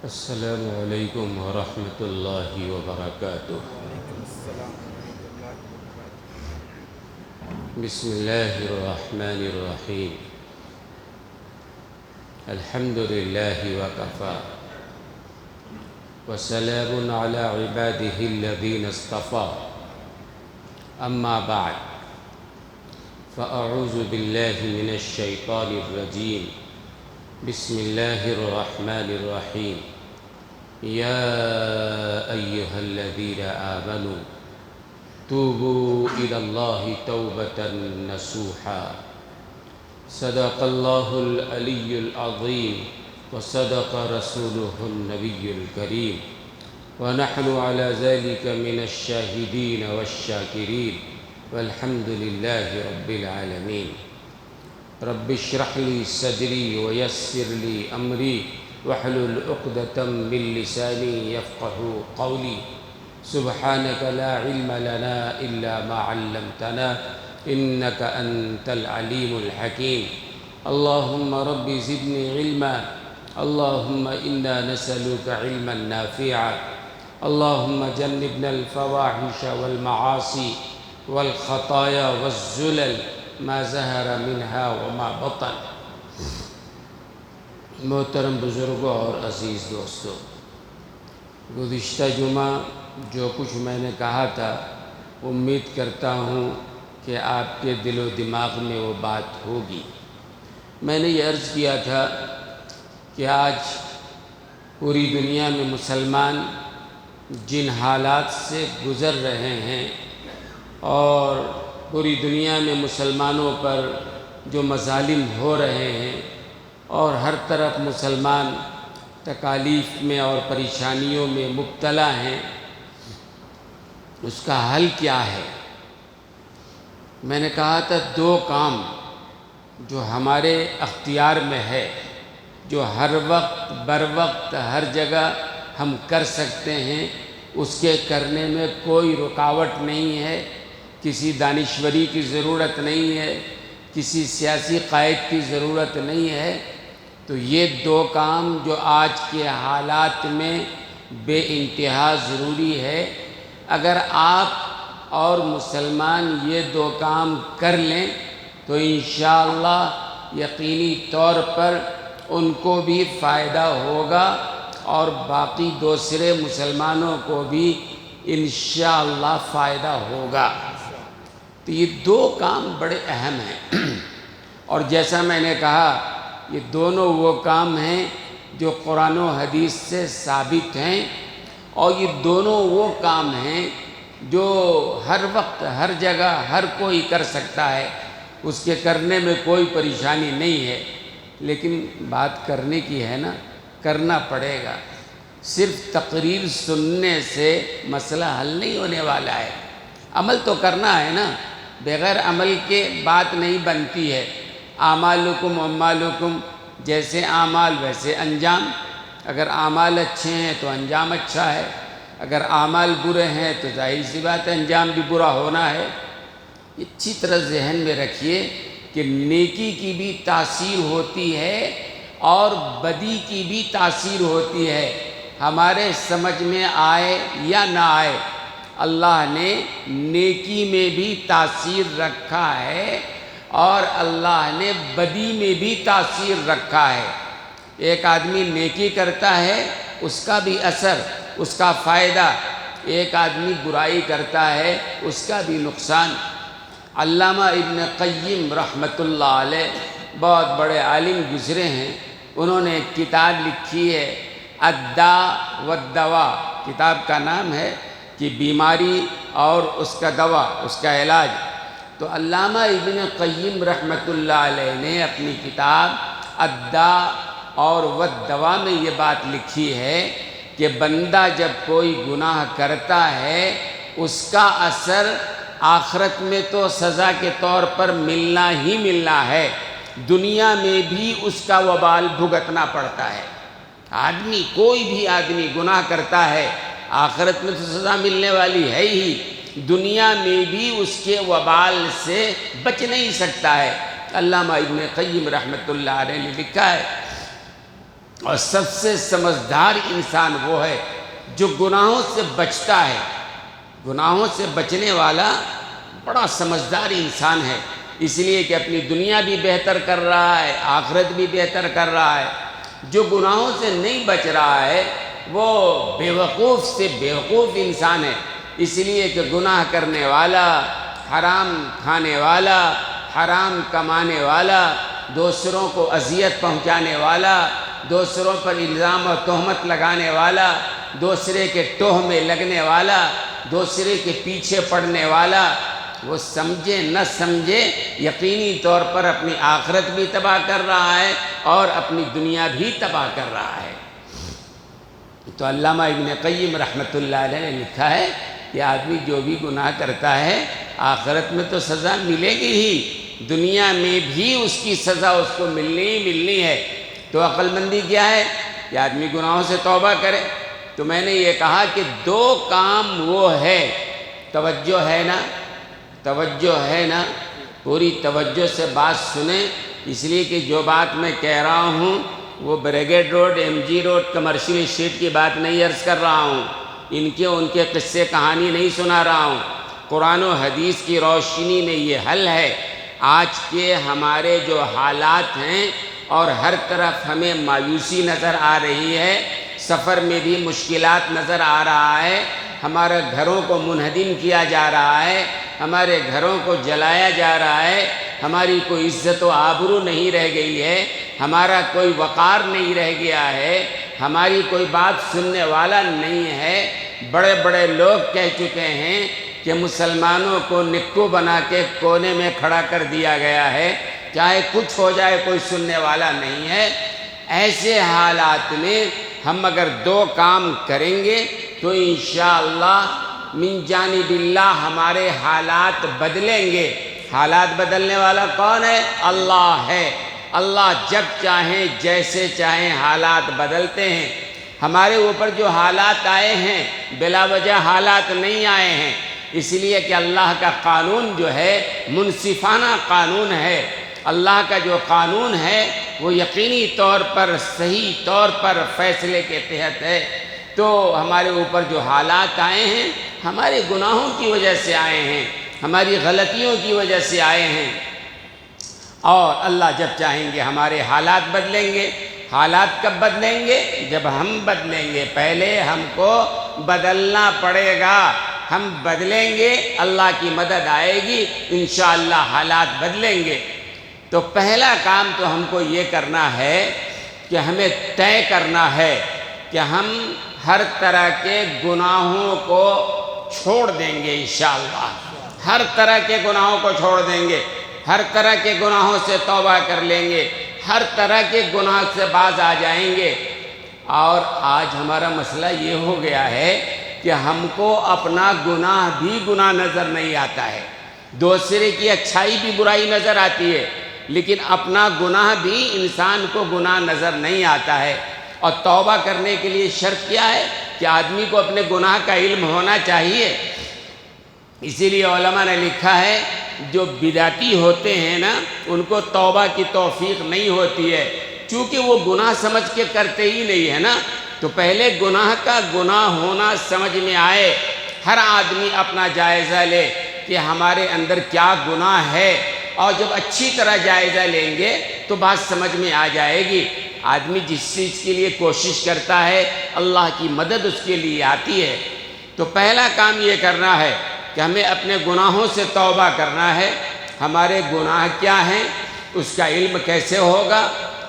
السلام علیکم ورحمۃ اللہ وبرکاتہ۔ بسم اللہ الرحمن الرحیم۔ الحمد للہ وکفی وسلام علی عبادہ الذین اصطفی، اما بعد فاعوذ باللہ من الشیطان الرجیم۔ بسم اللہ الرحمن الرحیم۔ یا ایہا الذین آمنوا توبوا الی اللہ توبۃ نصوحا۔ صدق اللہ العلی العظیم وصدق رسولہ النبی الکریم، ونحن علی ذلک من الشاہدین والشاکرین، والحمد للہ رب العالمین۔ رب اشرح لی صدری ویسر لی امری واحلل عقدۃ من لسانی یفقہوا قولی۔ سبحانک لا علم لنا الا ما علمتنا انک انت العلیم الحکیم۔ اللہم رب زدنی علما، اللہم انا نسألک علما نافعا، اللہم جنبنا الفواحش والمعاصی والخطایا والزلل ما ظہر منہا وما بطن۔ محترم بزرگوں اور عزیز دوستوں، گزشتہ جمعہ جو کچھ میں نے کہا تھا، امید کرتا ہوں کہ آپ کے دل و دماغ میں وہ بات ہوگی۔ میں نے یہ عرض کیا تھا کہ آج پوری دنیا میں مسلمان جن حالات سے گزر رہے ہیں اور پوری دنیا میں مسلمانوں پر جو مظالم ہو رہے ہیں اور ہر طرف مسلمان تکالیف میں اور پریشانیوں میں مبتلا ہیں، اس کا حل کیا ہے؟ میں نے کہا تھا دو کام جو ہمارے اختیار میں ہے، جو ہر وقت بر وقت ہر جگہ ہم کر سکتے ہیں، اس کے کرنے میں کوئی رکاوٹ نہیں ہے، کسی دانشوری کی ضرورت نہیں ہے، کسی سیاسی قائد کی ضرورت نہیں ہے۔ تو یہ دو کام جو آج کے حالات میں بے انتہا ضروری ہے، اگر آپ اور مسلمان یہ دو کام کر لیں تو انشاءاللہ یقینی طور پر ان کو بھی فائدہ ہوگا اور باقی دوسرے مسلمانوں کو بھی انشاءاللہ فائدہ ہوگا۔ تو یہ دو کام بڑے اہم ہیں، اور جیسا میں نے کہا یہ دونوں وہ کام ہیں جو قرآن و حدیث سے ثابت ہیں، اور یہ دونوں وہ کام ہیں جو ہر وقت ہر جگہ ہر کوئی کر سکتا ہے، اس کے کرنے میں کوئی پریشانی نہیں ہے۔ لیکن بات کرنے کی ہے نا، کرنا پڑے گا۔ صرف تقریر سننے سے مسئلہ حل نہیں ہونے والا ہے، عمل تو کرنا ہے نا، بغیر عمل کے بات نہیں بنتی ہے۔ اعمالکم اعمالکم، جیسے اعمال ویسے انجام۔ اگر اعمال اچھے ہیں تو انجام اچھا ہے، اگر اعمال برے ہیں تو ظاہر سی بات ہے انجام بھی برا ہونا ہے۔ اچھی طرح ذہن میں رکھیے کہ نیکی کی بھی تاثیر ہوتی ہے اور بدی کی بھی تاثیر ہوتی ہے، ہمارے سمجھ میں آئے یا نہ آئے۔ اللہ نے نیکی میں بھی تاثیر رکھا ہے اور اللہ نے بدی میں بھی تاثیر رکھا ہے۔ ایک آدمی نیکی کرتا ہے، اس کا بھی اثر، اس کا فائدہ، ایک آدمی برائی کرتا ہے، اس کا بھی نقصان۔ علامہ ابن قیم رحمۃ اللہ علیہ بہت بڑے عالم گزرے ہیں، انہوں نے ایک کتاب لکھی ہے الداء والدواء، کتاب کا نام ہے کہ بیماری اور اس کا دوا، اس کا علاج۔ تو علامہ ابن قیم رحمۃ اللہ علیہ نے اپنی کتاب الداء اور والدواء میں یہ بات لکھی ہے کہ بندہ جب کوئی گناہ کرتا ہے، اس کا اثر آخرت میں تو سزا کے طور پر ملنا ہی ملنا ہے، دنیا میں بھی اس کا وبال بھگتنا پڑتا ہے۔ آدمی، کوئی بھی آدمی گناہ کرتا ہے، آخرت میں تو سزا ملنے والی ہے ہی، دنیا میں بھی اس کے وبال سے بچ نہیں سکتا ہے۔ علامہ ابن قیم رحمۃ اللہ علیہ نے لکھا ہے اور سب سے سمجھدار انسان وہ ہے جو گناہوں سے بچتا ہے۔ گناہوں سے بچنے والا بڑا سمجھدار انسان ہے، اس لیے کہ اپنی دنیا بھی بہتر کر رہا ہے، آخرت بھی بہتر کر رہا ہے۔ جو گناہوں سے نہیں بچ رہا ہے وہ بیوقوف سے بیوقوف انسان ہے، اس لیے کہ گناہ کرنے والا، حرام کھانے والا، حرام کمانے والا، دوسروں کو اذیت پہنچانے والا، دوسروں پر الزام و تہمت لگانے والا، دوسرے کے ٹوہ میں لگنے والا، دوسرے کے پیچھے پڑنے والا، وہ سمجھے نہ سمجھے یقینی طور پر اپنی آخرت بھی تباہ کر رہا ہے اور اپنی دنیا بھی تباہ کر رہا ہے۔ تو علامہ ابن قیم رحمۃ اللہ علیہ نے لکھا ہے کہ آدمی جو بھی گناہ کرتا ہے آخرت میں تو سزا ملے گی ہی، دنیا میں بھی اس کی سزا اس کو ملنی ہے۔ تو عقل مندی کیا ہے کہ آدمی گناہوں سے توبہ کرے۔ تو میں نے یہ کہا کہ دو کام وہ ہے، توجہ ہے نا، توجہ ہے نا، پوری توجہ سے بات سنیں، اس لیے کہ جو بات میں کہہ رہا ہوں وہ brigade road, M G road, commercial street کی بات نہیں عرض کر رہا ہوں، ان کے قصے کہانی نہیں سنا رہا ہوں۔ قرآن و حدیث کی روشنی میں یہ حل ہے۔ آج کے ہمارے جو حالات ہیں اور ہر طرف ہمیں مایوسی نظر آ رہی ہے، سفر میں بھی مشکلات نظر آ رہا ہے، ہمارے گھروں کو منہدم کیا جا رہا ہے، ہمارے گھروں کو جلایا جا رہا ہے، ہماری کوئی عزت و آبرو نہیں رہ گئی ہے، ہمارا کوئی وقار نہیں رہ گیا ہے، ہماری کوئی بات سننے والا نہیں ہے۔ بڑے بڑے لوگ کہہ چکے ہیں کہ مسلمانوں کو نکو بنا کے کونے میں کھڑا کر دیا گیا ہے، چاہے کچھ ہو جائے کوئی سننے والا نہیں ہے۔ ایسے حالات میں ہم اگر دو کام کریں گے تو انشاءاللہ من جانب اللہ ہمارے حالات بدلیں گے۔ حالات بدلنے والا کون ہے؟ اللہ ہے۔ اللہ جب چاہیں جیسے چاہیں حالات بدلتے ہیں۔ ہمارے اوپر جو حالات آئے ہیں بلا وجہ حالات نہیں آئے ہیں، اس لیے کہ اللہ کا قانون جو ہے منصفانہ قانون ہے۔ اللہ کا جو قانون ہے وہ یقینی طور پر صحیح طور پر فیصلے کے تحت ہے۔ تو ہمارے اوپر جو حالات آئے ہیں ہمارے گناہوں کی وجہ سے آئے ہیں، ہماری غلطیوں کی وجہ سے آئے ہیں، اور اللہ جب چاہیں گے ہمارے حالات بدلیں گے۔ حالات کب بدلیں گے؟ جب ہم بدلیں گے۔ پہلے ہم کو بدلنا پڑے گا، ہم بدلیں گے، اللہ کی مدد آئے گی، انشاءاللہ حالات بدلیں گے۔ تو پہلا کام تو ہم کو یہ کرنا ہے کہ ہمیں طے کرنا ہے کہ ہم ہر طرح کے گناہوں کو چھوڑ دیں گے انشاءاللہ، ہر طرح کے گناہوں کو چھوڑ دیں گے، ہر طرح کے گناہوں سے توبہ کر لیں گے، ہر طرح کے گناہ سے باز آ جائیں گے۔ اور آج ہمارا مسئلہ یہ ہو گیا ہے کہ ہم کو اپنا گناہ بھی گناہ نظر نہیں آتا ہے، دوسرے کی اچھائی بھی برائی نظر آتی ہے، لیکن اپنا گناہ بھی انسان کو گناہ نظر نہیں آتا ہے۔ اور توبہ کرنے کے لیے شرط کیا ہے کہ آدمی کو اپنے گناہ کا علم ہونا چاہیے۔ اسی لیے علماء نے لکھا ہے جو بدعتی ہوتے ہیں نا ان کو توبہ کی توفیق نہیں ہوتی ہے، چونکہ وہ گناہ سمجھ کے کرتے ہی نہیں ہے نا۔ تو پہلے گناہ کا گناہ ہونا سمجھ میں آئے، ہر آدمی اپنا جائزہ لے کہ ہمارے اندر کیا گناہ ہے، اور جب اچھی طرح جائزہ لیں گے تو بات سمجھ میں آ جائے گی۔ آدمی جس چیز کے لیے کوشش کرتا ہے اللہ کی مدد اس کے لیے آتی ہے۔ تو پہلا کام یہ کرنا ہے کہ ہمیں اپنے گناہوں سے توبہ کرنا ہے۔ ہمارے گناہ کیا ہیں، اس کا علم کیسے ہوگا؟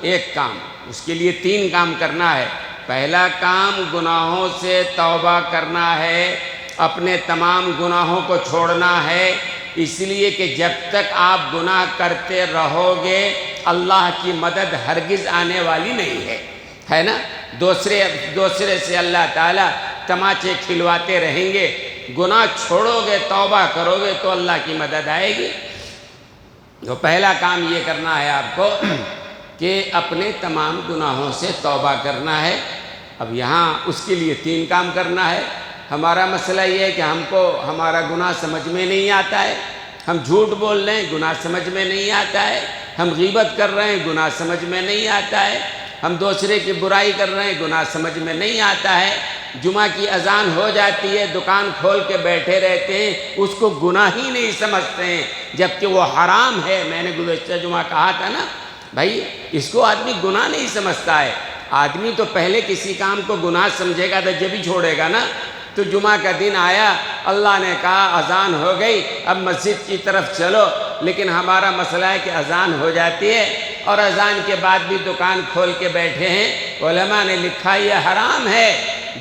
ایک کام، اس کے لیے 3 کام کرنا ہے۔ پہلا کام گناہوں سے توبہ کرنا ہے، اپنے تمام گناہوں کو چھوڑنا ہے، اس لیے کہ جب تک آپ گناہ کرتے رہو گے اللہ کی مدد ہرگز آنے والی نہیں ہے نا۔ دوسرے سے اللہ تعالیٰ تماچے کھلواتے رہیں گے، گناہ چھوڑو گے، توبہ کرو گے تو اللہ کی مدد آئے گی۔ تو پہلا کام یہ کرنا ہے آپ کو کہ اپنے تمام گناہوں سے توبہ کرنا ہے۔ اب یہاں اس کے لیے 3 کام کرنا ہے۔ ہمارا مسئلہ یہ ہے کہ ہم کو ہمارا گناہ سمجھ میں نہیں آتا ہے، ہم جھوٹ بول رہے ہیں، گناہ سمجھ میں نہیں آتا ہے، ہم غیبت کر رہے ہیں، گناہ سمجھ میں نہیں آتا ہے، ہم دوسرے کی برائی کر رہے ہیں، گناہ سمجھ میں نہیں آتا ہے۔ جمعہ کی اذان ہو جاتی ہے، دکان کھول کے بیٹھے رہتے ہیں، اس کو گناہ ہی نہیں سمجھتے ہیں، جبکہ وہ حرام ہے۔ میں نے گزشتہ جمعہ کہا تھا نا بھائی، اس کو آدمی گناہ نہیں سمجھتا ہے۔ آدمی تو پہلے کسی کام کو گناہ سمجھے گا تو جب ہی چھوڑے گا نا۔ تو جمعہ کا دن آیا، اللہ نے کہا اذان ہو گئی، اب مسجد کی طرف چلو، لیکن ہمارا مسئلہ ہے کہ اذان ہو جاتی ہے اور اذان کے بعد بھی دکان کھول کے بیٹھے ہیں۔ علماء نے لکھا یہ حرام ہے،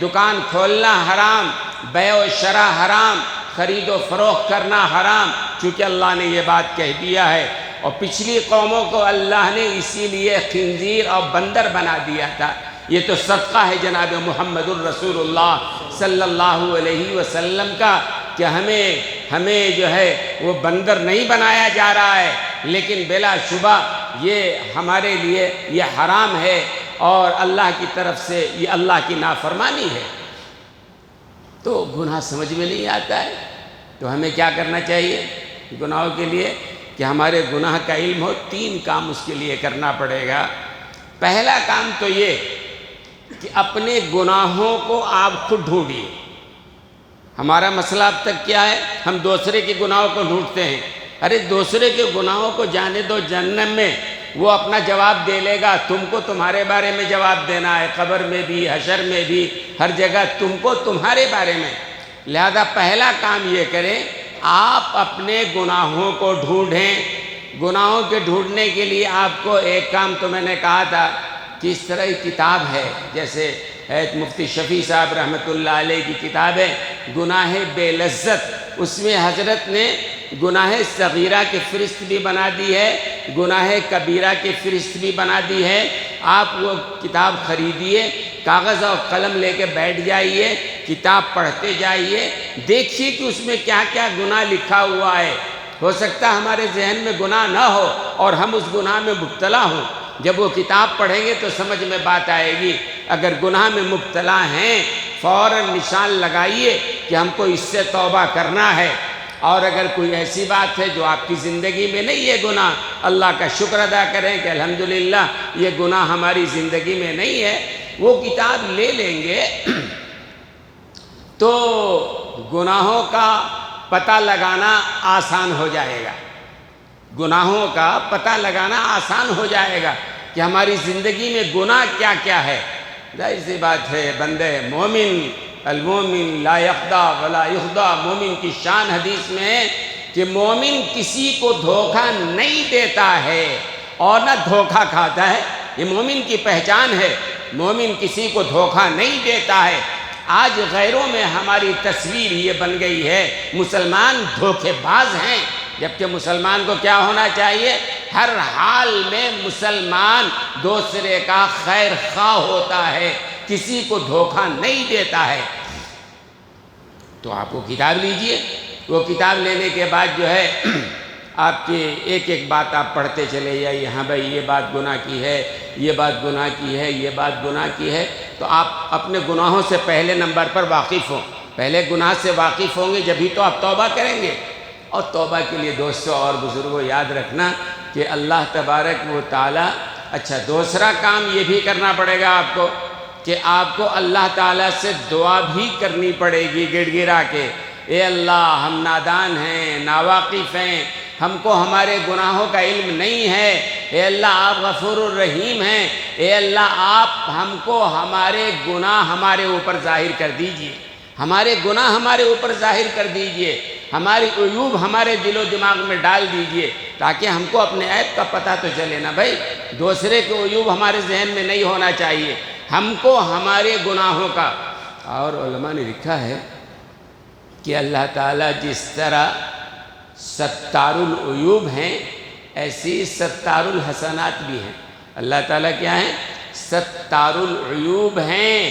دکان کھولنا حرام، بیع و شرع حرام، خرید و فروخت کرنا حرام، چونکہ اللہ نے یہ بات کہہ دیا ہے۔ اور پچھلی قوموں کو اللہ نے اسی لیے خنزیر اور بندر بنا دیا تھا۔ یہ تو صدقہ ہے جناب محمد الرسول اللہ صلی اللہ علیہ وسلم کا کہ ہمیں جو ہے وہ بندر نہیں بنایا جا رہا ہے، لیکن بلا شبہ یہ ہمارے لیے یہ حرام ہے اور اللہ کی طرف سے یہ اللہ کی نافرمانی ہے۔ تو گناہ سمجھ میں نہیں آتا ہے، تو ہمیں کیا کرنا چاہیے گناہوں کے لیے؟ کہ ہمارے گناہ کا علم ہو۔ 3 کام اس کے لیے کرنا پڑے گا۔ پہلا کام تو یہ کہ اپنے گناہوں کو آپ خود ڈھونڈیے۔ ہمارا مسئلہ اب تک کیا ہے؟ ہم دوسرے کے گناہوں کو ڈھونڈتے ہیں۔ ارے دوسرے کے گناہوں کو جانے دو، جہنم میں وہ اپنا جواب دے لے گا، تم کو تمہارے بارے میں جواب دینا ہے، قبر میں بھی، حشر میں بھی، ہر جگہ تم کو تمہارے بارے میں۔ لہذا پہلا کام یہ کریں، آپ اپنے گناہوں کو ڈھونڈیں۔ گناہوں کے ڈھونڈنے کے لیے آپ کو ایک کام تو میں نے کہا تھا کہ اس طرح کی کتاب ہے، جیسے مفتی شفیع صاحب رحمۃ اللہ علیہ کی کتاب ہے گناہ بے لذت، اس میں حضرت نے گناہ صغیرہ کی فہرست بھی بنا دی ہے، گناہ کبیرہ کی فہرست بھی بنا دی ہے۔ آپ وہ کتاب خریدیے، کاغذ اور قلم لے کے بیٹھ جائیے، کتاب پڑھتے جائیے، دیکھیے کہ اس میں کیا کیا گناہ لکھا ہوا ہے۔ ہو سکتا ہے ہمارے ذہن میں گناہ نہ ہو اور ہم اس گناہ میں مبتلا ہوں۔ جب وہ کتاب پڑھیں گے تو سمجھ میں بات آئے گی۔ اگر گناہ میں مبتلا ہیں فوراً نشان لگائیے کہ ہم کو اس سے توبہ کرنا ہے، اور اگر کوئی ایسی بات ہے جو آپ کی زندگی میں نہیں ہے گناہ، اللہ کا شکر ادا کریں کہ الحمدللہ یہ گناہ ہماری زندگی میں نہیں ہے، وہ کتاب لے لیں گے تو گناہوں کا پتہ لگانا آسان ہو جائے گا۔ گناہوں کا پتہ لگانا آسان ہو جائے گا کہ ہماری زندگی میں گناہ کیا کیا ہے۔ ظاہر سی بات ہے، بندے مومن المومن لا یخدع ولا یخدع، مومن کی شان حدیث میں ہے کہ مومن کسی کو دھوکہ نہیں دیتا ہے اور نہ دھوکہ کھاتا ہے۔ یہ مومن کی پہچان ہے، مومن کسی کو دھوکہ نہیں دیتا ہے۔ آج غیروں میں ہماری تصویر یہ بن گئی ہے مسلمان دھوکے باز ہیں، جبکہ مسلمان کو کیا ہونا چاہیے؟ ہر حال میں مسلمان دوسرے کا خیر خواہ ہوتا ہے، کسی کو دھوکہ نہیں دیتا ہے۔ تو آپ وہ کتاب لیجئے، وہ کتاب لینے کے بعد جو ہے آپ کی ایک ایک بات آپ پڑھتے چلے جائیے، ہاں بھائی یہ بات گناہ کی ہے، یہ بات گناہ کی ہے، یہ بات گناہ کی ہے۔ تو آپ اپنے گناہوں سے پہلے نمبر پر واقف ہوں، پہلے گناہ سے واقف ہوں گے جبھی تو آپ توبہ کریں گے۔ اور توبہ کے لیے دوستوں اور بزرگوں یاد رکھنا کہ اللہ تبارک و تعالیٰ، اچھا دوسرا کام یہ بھی کرنا پڑے گا آپ کو کہ آپ کو اللہ تعالیٰ سے دعا بھی کرنی پڑے گی گڑ گڑا کے، اے اللہ ہم نادان ہیں، ناواقف ہیں، ہم کو ہمارے گناہوں کا علم نہیں ہے، اے اللہ آپ غفور الرحیم ہیں، اے اللہ آپ ہم کو ہمارے گناہ ہمارے اوپر ظاہر کر دیجئے، ہمارے گناہ ہمارے اوپر ظاہر کر دیجئے، ہماری عیوب ہمارے دل و دماغ میں ڈال دیجئے، تاکہ ہم کو اپنے عیب کا پتہ تو چلے نا بھائی، دوسرے کے عیوب ہمارے ذہن میں نہیں ہونا چاہیے، ہم کو ہمارے گناہوں کا۔ اور علماء نے لکھا ہے کہ اللہ تعالیٰ جس طرح ستار العیوب ہیں ایسی ستار الحسنات بھی ہیں۔ اللہ تعالیٰ کیا ہیں؟ ستار العیوب ہیں۔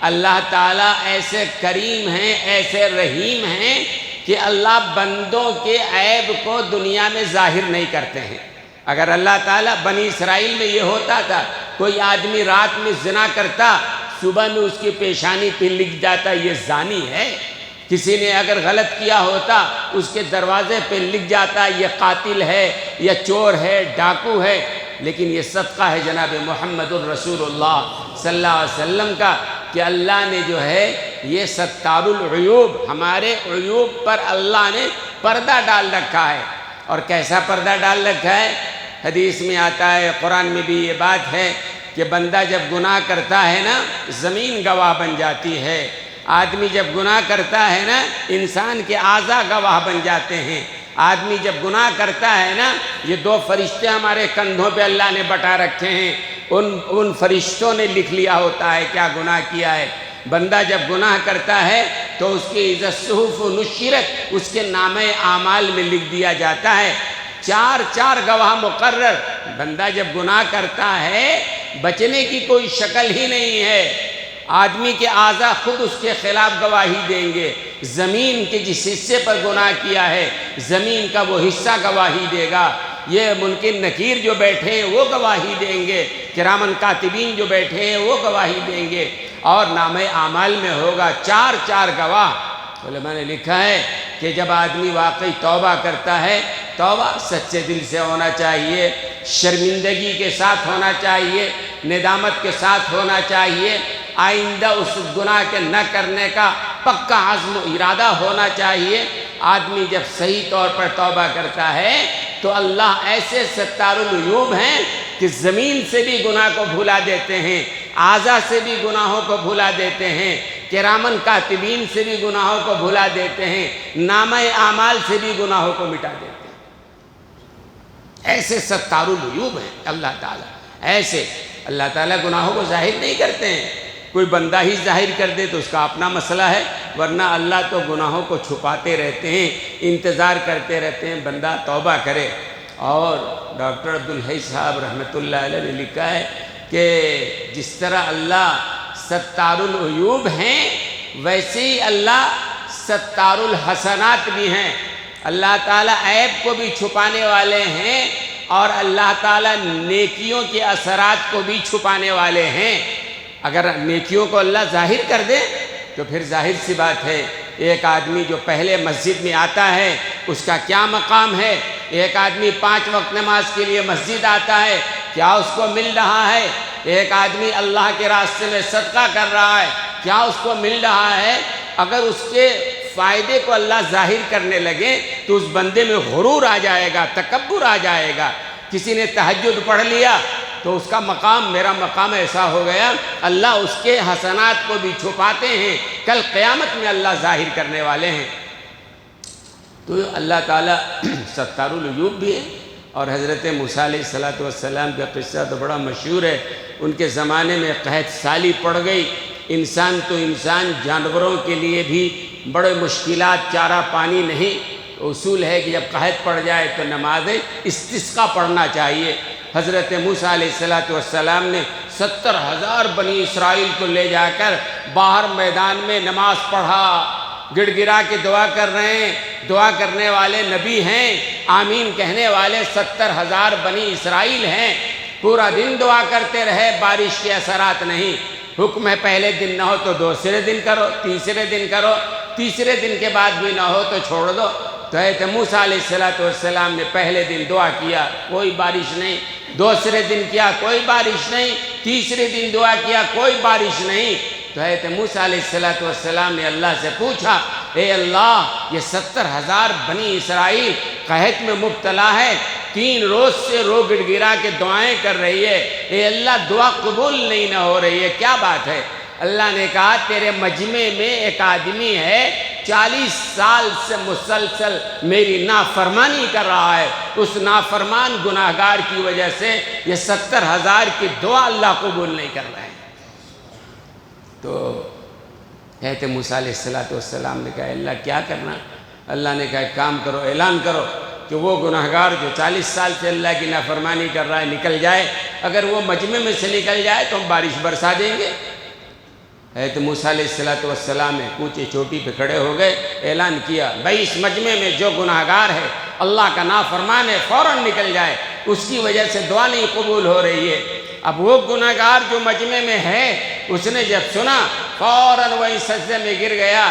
اللہ تعالیٰ ایسے کریم ہیں، ایسے رحیم ہیں کہ اللہ بندوں کے عیب کو دنیا میں ظاہر نہیں کرتے ہیں۔ اگر اللہ تعالیٰ بنی اسرائیل میں یہ ہوتا تھا، کوئی آدمی رات میں زنا کرتا، صبح میں اس کی پیشانی پہ لکھ جاتا یہ زانی ہے۔ کسی نے اگر غلط کیا ہوتا اس کے دروازے پہ لکھ جاتا یہ قاتل ہے یا چور ہے، ڈاکو ہے۔ لیکن یہ صدقہ ہے جناب محمد الرسول اللہ صلی اللہ علیہ وسلم کا کہ اللہ نے جو ہے یہ ستار العیوب، ہمارے عیوب پر اللہ نے پردہ ڈال رکھا ہے۔ اور کیسا پردہ ڈال رکھا ہے؟ حدیث میں آتا ہے، قرآن میں بھی یہ بات ہے کہ بندہ جب گناہ کرتا ہے نا زمین گواہ بن جاتی ہے، آدمی جب گناہ کرتا ہے نا انسان کے اعضاء گواہ بن جاتے ہیں، آدمی جب گناہ کرتا ہے نا یہ دو فرشتے ہمارے کندھوں پہ اللہ نے بٹا رکھے ہیں، ان فرشتوں نے لکھ لیا ہوتا ہے کیا گناہ کیا ہے۔ بندہ جب گناہ کرتا ہے تو اس کی اذا الصحف نشرت، اس کے نامہ اعمال میں لکھ دیا جاتا ہے، چار گواہ مقرر۔ بندہ جب گناہ کرتا ہے بچنے کی کوئی شکل ہی نہیں ہے، آدمی کے اعضاء خود اس کے خلاف گواہی دیں گے، زمین کے جس حصے پر گناہ کیا ہے زمین کا وہ حصہ گواہی دے گا، یہ منکر نکیر جو بیٹھے ہیں وہ گواہی دیں گے، کرامن کاتبین جو بیٹھے ہیں وہ گواہی دیں گے، اور نامہ اعمال میں ہوگا چار گواہ۔ علماء نے لکھا ہے کہ جب آدمی واقعی توبہ کرتا ہے، توبہ سچے دل سے ہونا چاہیے، شرمندگی کے ساتھ ہونا چاہیے، ندامت کے ساتھ ہونا چاہیے، آئندہ اس گناہ کے نہ کرنے کا پکا عزم و ارادہ ہونا چاہیے۔ آدمی جب صحیح طور پر توبہ کرتا ہے تو اللہ ایسے ستار العیوب ہیں کہ زمین سے بھی گناہ کو بھلا دیتے ہیں، اعضاء سے بھی گناہوں کو بھلا دیتے ہیں، کرامن کاتبین سے بھی گناہوں کو بھلا دیتے ہیں، نامہ اعمال سے بھی گناہوں کو مٹا دیتے ہیں۔ ایسے ستار العیوب ہیں اللہ تعالیٰ، ایسے اللہ تعالیٰ گناہوں کو ظاہر نہیں کرتے ہیں، کوئی بندہ ہی ظاہر کر دے تو اس کا اپنا مسئلہ ہے، ورنہ اللہ تو گناہوں کو چھپاتے رہتے ہیں، انتظار کرتے رہتے ہیں بندہ توبہ کرے۔ اور ڈاکٹر عبدالحی صاحب رحمۃ اللہ علیہ نے لکھا ہے کہ جس طرح اللہ ستار العیوب ہیں ویسے ہی اللہ ستار الحسنات بھی ہیں، اللہ تعالیٰ عیب کو بھی چھپانے والے ہیں اور اللہ تعالیٰ نیکیوں کے اثرات کو بھی چھپانے والے ہیں۔ اگر نیکیوں کو اللہ ظاہر کر دے تو پھر ظاہر سی بات ہے ایک آدمی جو پہلے مسجد میں آتا ہے اس کا کیا مقام ہے، ایک آدمی 5 وقت نماز کے لیے مسجد آتا ہے کیا اس کو مل رہا ہے، ایک آدمی اللہ کے راستے میں صدقہ کر رہا ہے کیا اس کو مل رہا ہے۔ اگر اس کے فائدے کو اللہ ظاہر کرنے لگے تو اس بندے میں غرور آ جائے گا، تکبر آ جائے گا۔ کسی نے تہجد پڑھ لیا تو اس کا مقام میرا مقام ایسا ہو گیا، اللہ اس کے حسنات کو بھی چھپاتے ہیں، کل قیامت میں اللہ ظاہر کرنے والے ہیں۔ تو اللہ تعالیٰ ستار العیوب بھی ہے۔ اور حضرت موسیٰ علیہ السلام کا قصہ تو بڑا مشہور ہے، ان کے زمانے میں قحط سالی پڑ گئی، انسان تو انسان، جانوروں کے لیے بھی بڑے مشکلات، چارہ پانی نہیں۔ اصول ہے کہ جب قحط پڑ جائے تو نماز استسقاء پڑھنا چاہیے۔ حضرت موسیٰ علیہ السلام نے 70,000 بنی اسرائیل کو لے جا کر باہر میدان میں نماز پڑھا، گڑ گڑا کے دعا کر رہے ہیں، دعا کرنے والے نبی ہیں، آمین کہنے والے 70,000 بنی اسرائیل ہیں، پورا دن دعا کرتے رہے، بارش کے اثرات نہیں۔ حکم ہے پہلے دن نہ ہو تو دوسرے دن کرو، تیسرے دن کرو، تیسرے دن کے بعد بھی نہ ہو تو چھوڑ دو۔ تو حضرت موسیٰ علیہ السلام نے پہلے دن دعا کیا، کوئی بارش نہیں، دوسرے دن کیا، کوئی بارش نہیں، تیسرے دن دعا کیا، کوئی بارش نہیں۔ تو حضرت موسیٰ علیہ السلام نے اللہ سے پوچھا، اے اللہ یہ 70,000 بنی اسرائیل قحط میں مبتلا ہے، 3 روز سے رو گڑ گڑا کے دعائیں کر رہی ہے، اے اللہ دعا قبول نہیں نہ ہو رہی ہے، کیا بات ہے؟ اللہ نے کہا تیرے مجمع میں ایک آدمی ہے 40 سال سے مسلسل میری نافرمانی کر رہا ہے، اس نافرمان گناہگار کی وجہ سے یہ 70,000 کی دعا اللہ قبول نہیں کر رہا ہے۔ تو حضرت موسیٰ علیہ السلام نے کہا اللہ کیا کرنا؟ اللہ نے کہا ایک کام کرو، اعلان کرو کہ وہ گناہگار جو 40 سال سے اللہ کی نافرمانی کر رہا ہے نکل جائے، اگر وہ مجمع میں سے نکل جائے تو ہم بارش برسا دیں گے۔ حضرت موسیٰ علیہ السلام نے اونچی چوٹی پہ کھڑے ہو گئے، اعلان کیا بھائی اس مجمع میں جو گناہگار ہے، اللہ کا نافرمان ہے، فوراً نکل جائے، اس کی وجہ سے دعا نہیں قبول ہو رہی ہے۔ اب وہ گناہگار جو مجمع میں ہے اس نے جب سنا فوراً وہی سجدے میں گر گیا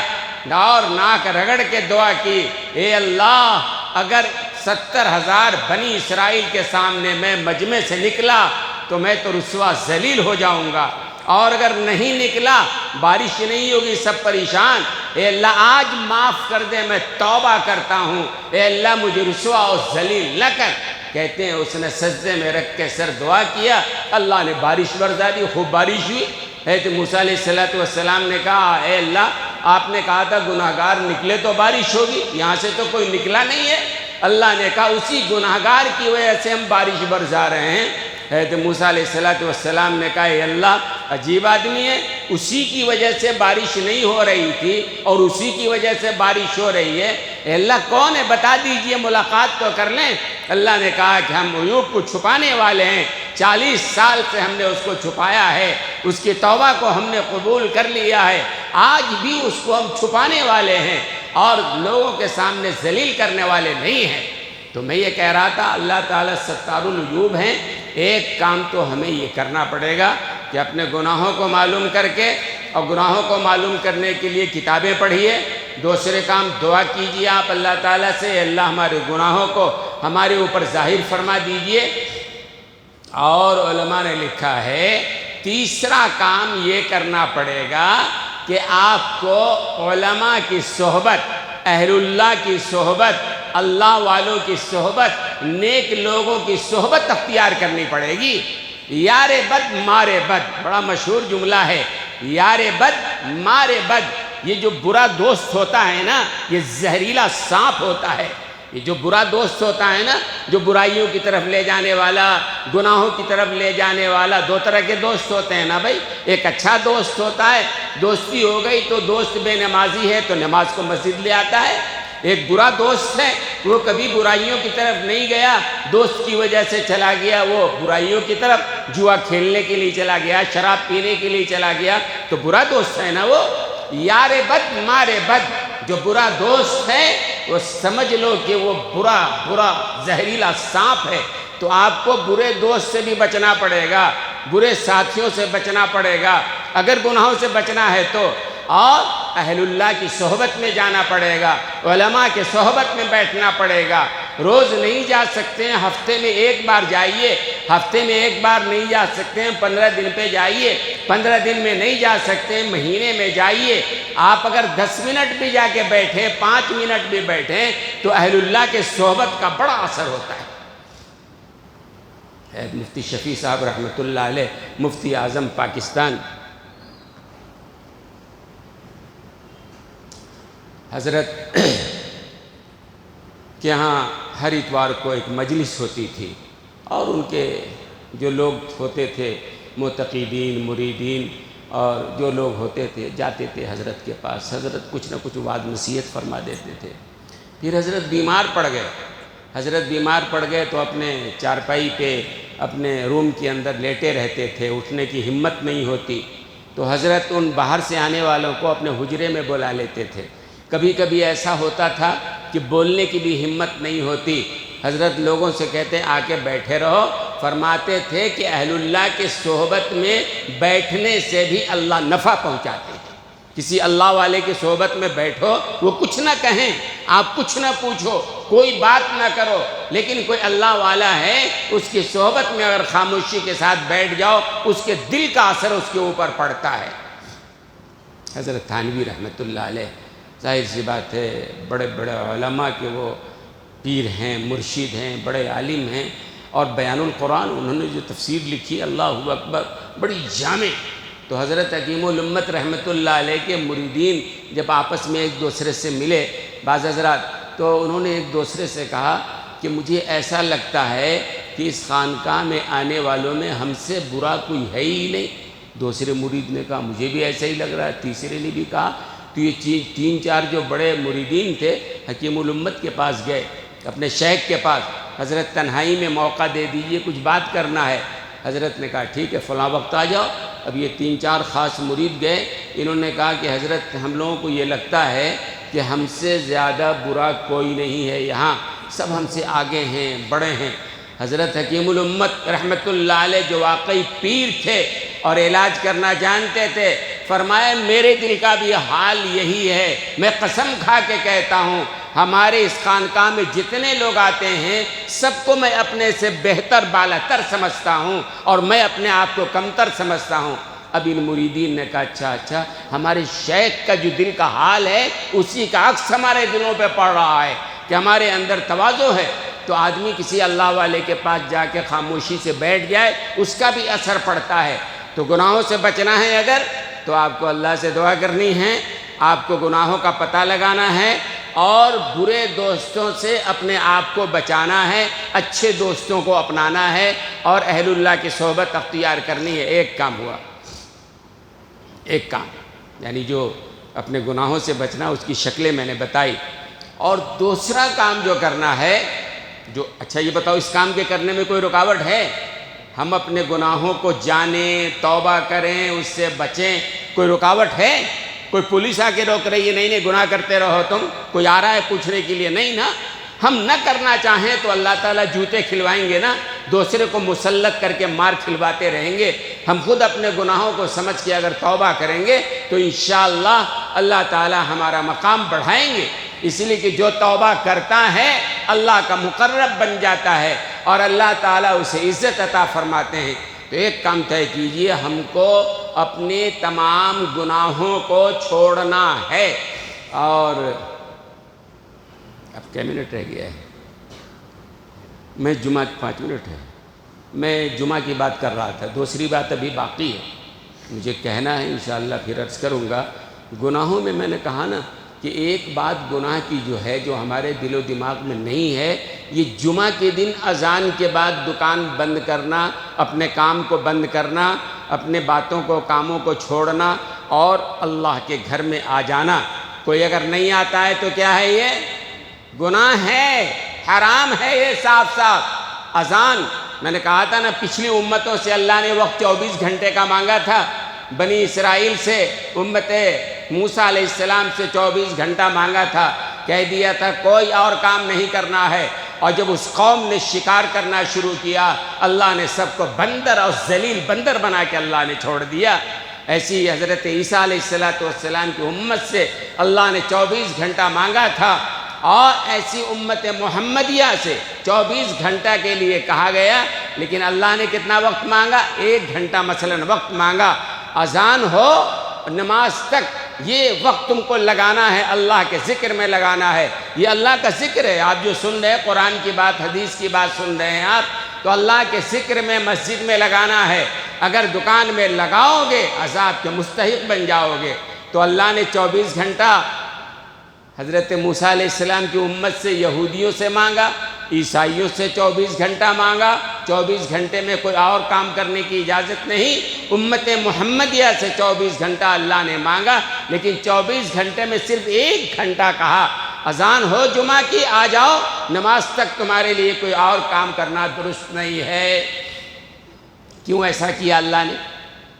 اور ناک رگڑ کے دعا کی، اے اللہ اگر 70,000 بنی اسرائیل کے سامنے میں مجمع سے نکلا تو میں تو رسوا ذلیل ہو جاؤں گا، اور اگر نہیں نکلا بارش نہیں ہوگی سب پریشان، اے اللہ آج معاف کر دے، میں توبہ کرتا ہوں، اے اللہ مجھے رسوا اور ذلیل نہ کر۔ کہتے ہیں اس نے سجدے میں رکھ کے سر دعا کیا، اللہ نے بارش برسا دی، خوب بارش ہوئی۔ حضرت موسیٰ علیہ السلام نے کہا اے اللہ آپ نے کہا تھا گناہگار نکلے تو بارش ہوگی، یہاں سے تو کوئی نکلا نہیں ہے۔ اللہ نے کہا اسی گناہگار کی وجہ سے ہم بارش برسا رہے ہیں۔ حضرت موسیٰ علیہ السلام نے کہا اے اللہ عجیب آدمی ہے، اسی کی وجہ سے بارش نہیں ہو رہی تھی اور اسی کی وجہ سے بارش ہو رہی ہے، اے اللہ کون ہے بتا دیجئے، ملاقات تو کر لیں۔ اللہ نے کہا کہ ہم عیوب کو چھپانے والے ہیں، 40 سال سے ہم نے اس کو چھپایا ہے، اس کی توبہ کو ہم نے قبول کر لیا ہے، آج بھی اس کو ہم چھپانے والے ہیں اور لوگوں کے سامنے ذلیل کرنے والے نہیں ہیں۔ تو میں یہ کہہ رہا تھا اللہ تعالیٰ ستار العیوب ہیں، ایک کام تو ہمیں یہ کرنا پڑے گا کہ اپنے گناہوں کو معلوم کر کے، اور گناہوں کو معلوم کرنے کے لیے کتابیں پڑھیے، دوسرے کام دعا کیجیے آپ اللہ تعالیٰ سے، اللہ ہمارے گناہوں کو ہمارے اوپر ظاہر فرما دیجئے۔ اور علماء نے لکھا ہے تیسرا کام یہ کرنا پڑے گا کہ آپ کو علماء کی صحبت، اہل اللہ کی صحبت، اللہ والوں کی صحبت، نیک لوگوں کی صحبت اختیار کرنی پڑے گی۔ یار بد مارے بد، بڑا مشہور جملہ ہے، یار بد مارے بد۔ یہ جو برا دوست ہوتا ہے نا یہ زہریلا سانپ ہوتا ہے۔ یہ جو برا دوست ہوتا ہے نا، جو برائیوں کی طرف لے جانے والا، گناہوں کی طرف لے جانے والا، دو طرح کے دوست ہوتے ہیں نا بھائی، ایک اچھا دوست ہوتا ہے، دوستی ہو گئی تو دوست بے نمازی ہے تو نماز کو مسجد لے آتا ہے۔ ایک برا دوست ہے، وہ کبھی برائیوں کی طرف نہیں گیا، دوست کی وجہ سے چلا گیا وہ برائیوں کی طرف، جوا کھیلنے کے لیے چلا گیا، شراب پینے کے لیے چلا گیا، تو برا دوست ہے نا وہ۔ یار بد مارے بد، جو برا دوست ہے وہ سمجھ لو کہ وہ برا زہریلا سانپ ہے۔ تو آپ کو برے دوست سے بھی بچنا پڑے گا، برے ساتھیوں سے بچنا پڑے گا اگر گناہوں سے بچنا ہے تو، اور اہل اللہ کی صحبت میں جانا پڑے گا، علماء کے صحبت میں بیٹھنا پڑے گا۔ روز نہیں جا سکتے ہیں، ہفتے میں ایک بار جائیے، ہفتے میں ایک بار نہیں جا سکتے ہیں 15 دن پہ جائیے، 15 دن میں نہیں جا سکتے ہیں مہینے میں جائیے۔ آپ اگر 10 منٹ بھی جا کے بیٹھیں، 5 منٹ بھی بیٹھیں تو اہل اللہ کے صحبت کا بڑا اثر ہوتا ہے۔ مفتی شفیع صاحب رحمۃ اللہ علیہ، مفتی اعظم پاکستان، حضرت کے ہاں ہر اتوار کو ایک مجلس ہوتی تھی، اور ان کے جو لوگ ہوتے تھے معتقدین، مریدین، اور جو لوگ ہوتے تھے جاتے تھے حضرت کے پاس، حضرت کچھ نہ کچھ وعظ نصیحت فرما دیتے تھے۔ پھر حضرت بیمار پڑ گئے، تو اپنے چارپائی پہ اپنے روم کے اندر لیٹے رہتے تھے، اٹھنے کی ہمت نہیں ہوتی، تو حضرت ان باہر سے آنے والوں کو اپنے حجرے میں بلا لیتے تھے۔ کبھی کبھی ایسا ہوتا تھا کہ بولنے کی بھی ہمت نہیں ہوتی، حضرت لوگوں سے کہتے آ کے بیٹھے رہو، فرماتے تھے کہ اہل اللہ کے صحبت میں بیٹھنے سے بھی اللہ نفع پہنچاتے ہیں۔ کسی اللہ والے کی صحبت میں بیٹھو، وہ کچھ نہ کہیں، آپ کچھ نہ پوچھو، کوئی بات نہ کرو، لیکن کوئی اللہ والا ہے اس کی صحبت میں اگر خاموشی کے ساتھ بیٹھ جاؤ، اس کے دل کا اثر اس کے اوپر پڑتا ہے۔ حضرت تھانوی رحمۃ اللہ علیہ، ظاہر سی بات ہے بڑے بڑے علماء کے وہ پیر ہیں، مرشد ہیں، بڑے عالم ہیں، اور بیان القرآن انہوں نے جو تفسیر لکھی اللہ اکبر، بڑی جامع۔ تو حضرت حکیم الامت رحمۃ اللہ علیہ کے مریدین جب آپس میں ایک دوسرے سے ملے بعض حضرات، تو انہوں نے ایک دوسرے سے کہا کہ مجھے ایسا لگتا ہے کہ اس خانقاہ میں آنے والوں میں ہم سے برا کوئی ہے ہی نہیں۔ دوسرے مرید نے کہا مجھے بھی ایسا ہی لگ رہا ہے، تیسرے نے بھی کہا۔ تو یہ 3-4 جو بڑے مریدین تھے حکیم الامت کے پاس گئے، اپنے شیخ کے پاس، حضرت تنہائی میں موقع دے دیجئے، کچھ بات کرنا ہے۔ حضرت نے کہا ٹھیک ہے فلاں وقت آ جاؤ۔ اب یہ 3-4 خاص مرید گئے، انہوں نے کہا کہ حضرت ہم لوگوں کو یہ لگتا ہے کہ ہم سے زیادہ برا کوئی نہیں ہے یہاں، سب ہم سے آگے ہیں، بڑے ہیں۔ حضرت حکیم الامت رحمۃ اللہ علیہ جو واقعی پیر تھے اور علاج کرنا جانتے تھے، فرمایا میرے دل کا بھی حال یہی ہے، میں قسم کھا کے کہتا ہوں ہمارے اس خانقاہ میں جتنے لوگ آتے ہیں سب کو میں اپنے سے بہتر بالا تر سمجھتا ہوں اور میں اپنے آپ کو کمتر سمجھتا ہوں۔ اب ان مریدین نے کہا اچھا ہمارے شیخ کا جو دل کا حال ہے اسی کا عکس ہمارے دلوں پہ پڑ رہا ہے کہ ہمارے اندر تواضع ہے۔ تو آدمی کسی اللہ والے کے پاس جا کے خاموشی سے بیٹھ جائے اس کا بھی اثر پڑتا ہے۔ تو گناہوں سے بچنا ہے اگر تو آپ کو اللہ سے دعا کرنی ہے، آپ کو گناہوں کا پتہ لگانا ہے اور برے دوستوں سے اپنے آپ کو بچانا ہے، اچھے دوستوں کو اپنانا ہے اور اہل اللہ کی صحبت اختیار کرنی ہے۔ ایک کام ہوا، ایک کام یعنی جو اپنے گناہوں سے بچنا اس کی شکلیں میں نے بتائی، اور دوسرا کام جو کرنا ہے جو اچھا یہ بتاؤ اس کام کے کرنے میں کوئی رکاوٹ ہے؟ ہم اپنے گناہوں کو جانیں، توبہ کریں، اس سے بچیں، کوئی رکاوٹ ہے؟ کوئی پولیس آ کے روک رہی ہے؟ نہیں گناہ کرتے رہو تم، کوئی آ رہا ہے پوچھنے کے لیے؟ نہیں نا۔ ہم نہ کرنا چاہیں تو اللہ تعالیٰ جوتے کھلوائیں گے نا، دوسرے کو مسلط کر کے مار کھلواتے رہیں گے۔ ہم خود اپنے گناہوں کو سمجھ کے اگر توبہ کریں گے تو انشاءاللہ اللہ تعالیٰ ہمارا مقام بڑھائیں گے۔ اس لیے کہ جو توبہ کرتا ہے اللہ کا مقرب بن جاتا ہے اور اللہ تعالیٰ اسے عزت عطا فرماتے ہیں۔ تو ایک کام طے کیجئے، ہم کو اپنے تمام گناہوں کو چھوڑنا ہے۔ اور اب کیا منٹ رہ گیا ہے؟ میں جمعہ 5 منٹ ہے، میں جمعہ کی بات کر رہا تھا، دوسری بات ابھی باقی ہے مجھے کہنا ہے، انشاءاللہ پھر عرض کروں گا۔ گناہوں میں نے کہا نا کہ ایک بات گناہ کی جو ہے جو ہمارے دل و دماغ میں نہیں ہے، یہ جمعہ کے دن اذان کے بعد دکان بند کرنا، اپنے کام کو بند کرنا، اپنے باتوں کو کاموں کو چھوڑنا اور اللہ کے گھر میں آ جانا۔ کوئی اگر نہیں آتا ہے تو کیا ہے؟ یہ گناہ ہے، حرام ہے یہ صاف صاف۔ اذان میں نے کہا تھا نا، پچھلی امتوں سے اللہ نے وقت 24 گھنٹے کا مانگا تھا، بنی اسرائیل سے امت موسیٰ علیہ السلام سے 24 گھنٹہ مانگا تھا، کہہ دیا تھا کوئی اور کام نہیں کرنا ہے۔ اور جب اس قوم نے شکار کرنا شروع کیا اللہ نے سب کو بندر اور ذلیل بندر بنا کے اللہ نے چھوڑ دیا۔ ایسی حضرت عیسیٰ علیہ السلام کی امت سے اللہ نے 24 گھنٹہ مانگا تھا، اور ایسی امت محمدیہ سے 24 گھنٹہ کے لیے کہا گیا، لیکن اللہ نے کتنا وقت مانگا؟ 1 گھنٹہ مثلا وقت مانگا۔ اذان ہو نماز تک یہ وقت تم کو لگانا ہے، اللہ کے ذکر میں لگانا ہے۔ یہ اللہ کا ذکر ہے، آپ جو سن رہے ہیں قرآن کی بات، حدیث کی بات سن رہے ہیں آپ، تو اللہ کے ذکر میں مسجد میں لگانا ہے۔ اگر دکان میں لگاؤ گے عذاب کے مستحق بن جاؤ گے۔ تو اللہ نے 24 گھنٹہ حضرت موسیٰ علیہ السلام کی امت سے یہودیوں سے مانگا، عیسائیوں سے 24 گھنٹہ مانگا۔ 24 گھنٹے میں کوئی اور کام کرنے کی اجازت نہیں۔ امت محمدیہ سے 24 گھنٹہ اللہ نے مانگا، لیکن 24 گھنٹے میں صرف 1 گھنٹہ کہا اذان ہو جمعہ کی آ جاؤ، نماز تک تمہارے لیے کوئی اور کام کرنا درست نہیں ہے۔ کیوں ایسا کیا اللہ نے؟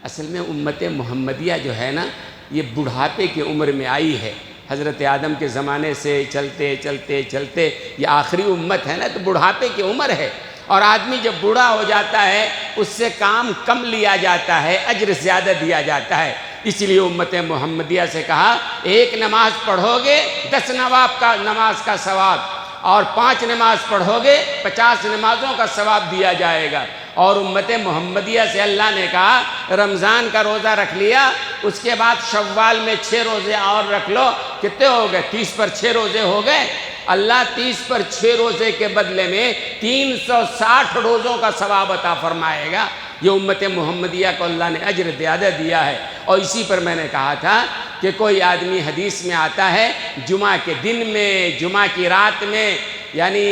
اصل میں امت محمدیہ جو ہے نا، یہ بڑھاپے کی عمر میں آئی ہے۔ حضرت آدم کے زمانے سے چلتے چلتے چلتے یہ آخری امت ہے نا، تو بڑھاپے کی عمر ہے، اور آدمی جب بوڑھا ہو جاتا ہے اس سے کام کم لیا جاتا ہے، اجر زیادہ دیا جاتا ہے۔ اس لیے امت محمدیہ سے کہا 1 نماز پڑھو گے 10 نماز کا ثواب، اور 5 نماز پڑھو گے 50 نمازوں کا ثواب دیا جائے گا۔ اور امت محمدیہ سے اللہ نے کہا رمضان کا روزہ رکھ لیا، اس کے بعد شوال میں 6 روزے اور رکھ لو، کتنے ہو گئے؟ 30 پر 6 روزے ہو گئے۔ اللہ 30 پر 6 روزے کے بدلے میں 360 روزوں کا ثواب عطا فرمائے گا۔ یہ امت محمدیہ کو اللہ نے اجر زیادہ دیا ہے۔ اور اسی پر میں نے کہا تھا کہ کوئی آدمی حدیث میں آتا ہے جمعہ کے دن میں، جمعہ کی رات میں، یعنی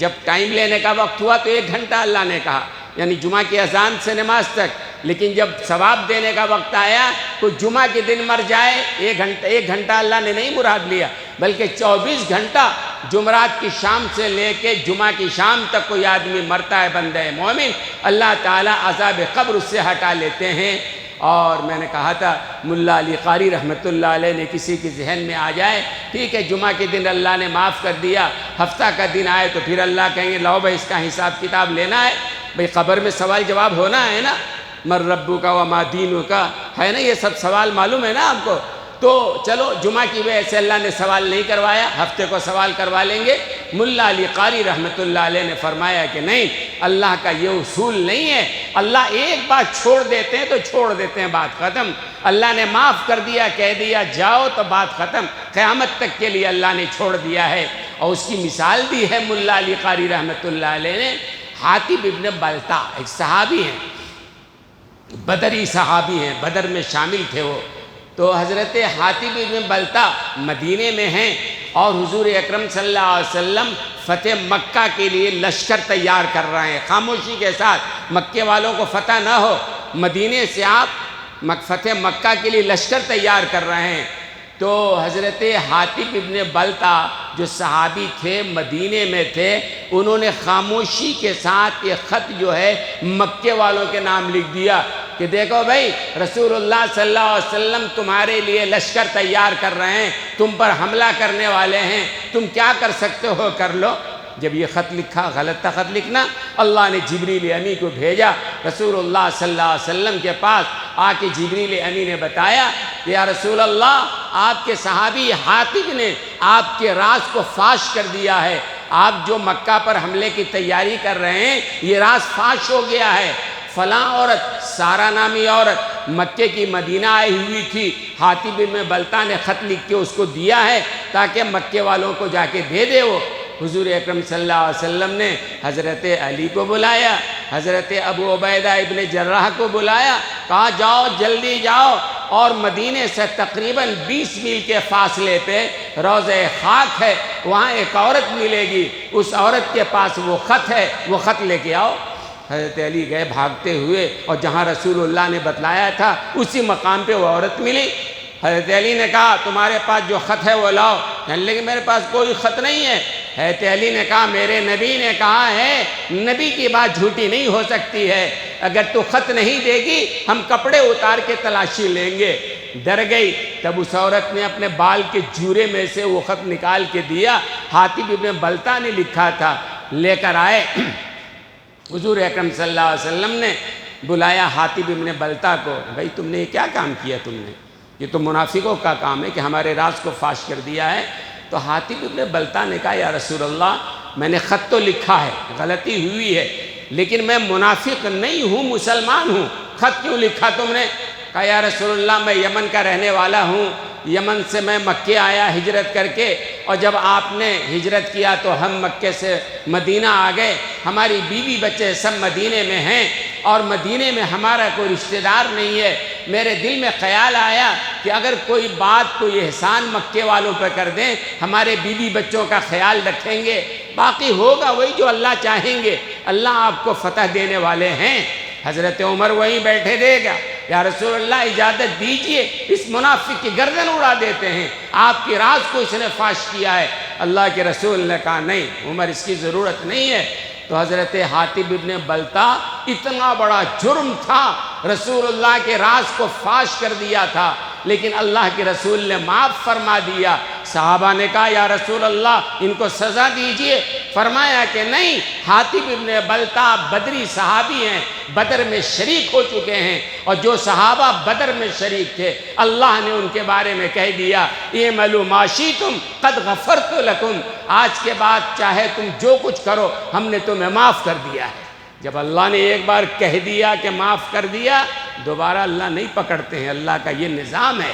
جب ٹائم لینے کا وقت ہوا تو 1 گھنٹہ اللہ نے کہا، یعنی جمعہ کی اذان سے نماز تک، لیکن جب ثواب دینے کا وقت آیا تو جمعہ کے دن مر جائے 1 گھنٹہ اللہ نے نہیں مراد لیا، بلکہ 24 گھنٹہ جمعرات کی شام سے لے کے جمعہ کی شام تک کوئی آدمی مرتا ہے بندہ مومن، اللہ تعالیٰ عذاب قبر اس سے ہٹا لیتے ہیں۔ اور میں نے کہا تھا ملا علی قاری رحمۃ اللہ علیہ نے کسی کے ذہن میں آ جائے ٹھیک ہے جمعہ کے دن اللہ نے معاف کر دیا، ہفتہ کا دن آئے تو پھر اللہ کہیں گے لاؤ بھائی اس کا حساب کتاب لینا ہے، بھئی قبر میں سوال جواب ہونا ہے نا، من ربک و ما دینک کا ہے نا، یہ سب سوال معلوم ہے نا آپ کو۔ تو چلو جمعہ کی وجہ سے اللہ نے سوال نہیں کروایا، ہفتے کو سوال کروا لیں گے۔ ملا علی قاری رحمۃ اللہ علیہ نے فرمایا کہ نہیں، اللہ کا یہ اصول نہیں ہے، اللہ ایک بات چھوڑ دیتے ہیں تو چھوڑ دیتے ہیں، بات ختم۔ اللہ نے معاف کر دیا، کہہ دیا جاؤ تو بات ختم، قیامت تک کے لیے اللہ نے چھوڑ دیا ہے۔ اور اس کی مثال دی ہے ملا علی قاری رحمۃ اللہ علیہ نے۔ حاطب ابن بلتا ایک صحابی ہیں، بدری صحابی ہیں، بدر میں شامل تھے وہ۔ تو حضرت حاطب ابن بلتا مدینے میں ہیں اور حضور اکرم صلی اللہ علیہ وسلم فتح مکہ کے لیے لشکر تیار کر رہے ہیں، خاموشی کے ساتھ، مکے والوں کو فتح نہ ہو، مدینے سے آپ فتح مکہ کے لیے لشکر تیار کر رہے ہیں۔ تو حضرت حاطب ابن بلتا جو صحابی تھے، مدینے میں تھے، انہوں نے خاموشی کے ساتھ یہ خط جو ہے مکے والوں کے نام لکھ دیا کہ دیکھو بھائی، رسول اللہ صلی اللہ علیہ وسلم تمہارے لیے لشکر تیار کر رہے ہیں، تم پر حملہ کرنے والے ہیں، تم کیا کر سکتے ہو کر لو۔ جب یہ خط لکھا، غلط تھا خط لکھنا، اللہ نے جبریل امی کو بھیجا رسول اللہ صلی اللہ علیہ وسلم کے پاس۔ آ کے جبریل امی نے بتایا کہ یا رسول اللہ، آپ کے صحابی حاطب نے آپ کے راز کو فاش کر دیا ہے، آپ جو مکہ پر حملے کی تیاری کر رہے ہیں یہ راز فاش ہو گیا ہے۔ فلاں عورت، سارا نامی عورت مکے کی مدینہ آئی ہوئی تھی، حاطب ابن بلتا نے خط لکھ کے اس کو دیا ہے تاکہ مکے والوں کو جا کے دے دے وہ۔ حضور اکرم صلی اللہ علیہ وسلم نے حضرت علی کو بلایا، حضرت ابو عبیدہ ابن جراح کو بلایا، کہا جاؤ جلدی جاؤ، اور مدینے سے تقریباً 20 میل کے فاصلے پہ روضہ خاک ہے، وہاں ایک عورت ملے گی، اس عورت کے پاس وہ خط ہے، وہ خط لے کے آؤ۔ حضرت علی گئے بھاگتے ہوئے، اور جہاں رسول اللہ نے بتلایا تھا اسی مقام پہ وہ عورت ملی۔ حضرت علی نے کہا تمہارے پاس جو خط ہے وہ لاؤ، کہنے لگے میرے پاس کوئی خط نہیں ہے۔ حضرت علی نے کہا میرے نبی نے کہا ہے، نبی کی بات جھوٹی نہیں ہو سکتی ہے، اگر تو خط نہیں دے گی ہم کپڑے اتار کے تلاشی لیں گے۔ ڈر گئی، تب اس عورت نے اپنے بال کے جورے میں سے وہ خط نکال کے دیا، حاطب ابن بلتا نے لکھا تھا، لے کر آئے۔ حضور اکرم صلی اللہ علیہ وسلم نے بلایا حاطب ابن بلتا کو، بھائی تم نے یہ کیا کام کیا، تم نے یہ تو منافقوں کا کام ہے کہ ہمارے راز کو فاش کر دیا ہے۔ تو حاطب ابن بلتا نے کہا یا رسول اللہ، میں نے خط تو لکھا ہے، غلطی ہوئی ہے، لیکن میں منافق نہیں ہوں، مسلمان ہوں، خط کیوں لکھا تم نے؟ کہا یا رسول اللہ میں یمن کا رہنے والا ہوں، یمن سے میں مکے آیا ہجرت کر کے، اور جب آپ نے ہجرت کیا تو ہم مکے سے مدینہ آ گئے، ہماری بیوی بچے سب مدینے میں ہیں، اور مدینے میں ہمارا کوئی رشتہ دار نہیں ہے۔ میرے دل میں خیال آیا کہ اگر کوئی بات، کوئی احسان مکے والوں پہ کر دیں، ہمارے بیوی بچوں کا خیال رکھیں گے، باقی ہوگا وہی جو اللہ چاہیں گے، اللہ آپ کو فتح دینے والے ہیں۔ حضرت عمر وہیں بیٹھے دے گا، یا رسول اللہ اجازت دیجئے، اس منافق کی گردن اڑا دیتے ہیں، آپ کی راز کو اس نے فاش کیا ہے۔ اللہ کے رسول نے کہا نہیں عمر، اس کی ضرورت نہیں ہے۔ تو حضرت حاطب ابن بلتا، اتنا بڑا جرم تھا، رسول اللہ کے راز کو فاش کر دیا تھا، لیکن اللہ کے رسول نے معاف فرما دیا۔ صحابہ نے کہا یا رسول اللہ ان کو سزا دیجئے، فرمایا کہ نہیں، حاطب ابن بلتا بدری صحابی ہیں، بدر میں شریک ہو چکے ہیں، اور جو صحابہ بدر میں شریک تھے اللہ نے ان کے بارے میں کہہ دیا اعملوا ما شئتم قد غفرت لکم، آج کے بعد چاہے تم جو کچھ کرو ہم نے تمہیں معاف کر دیا ہے۔ جب اللہ نے ایک بار کہہ دیا کہ معاف کر دیا، دوبارہ اللہ نہیں پکڑتے ہیں، اللہ کا یہ نظام ہے۔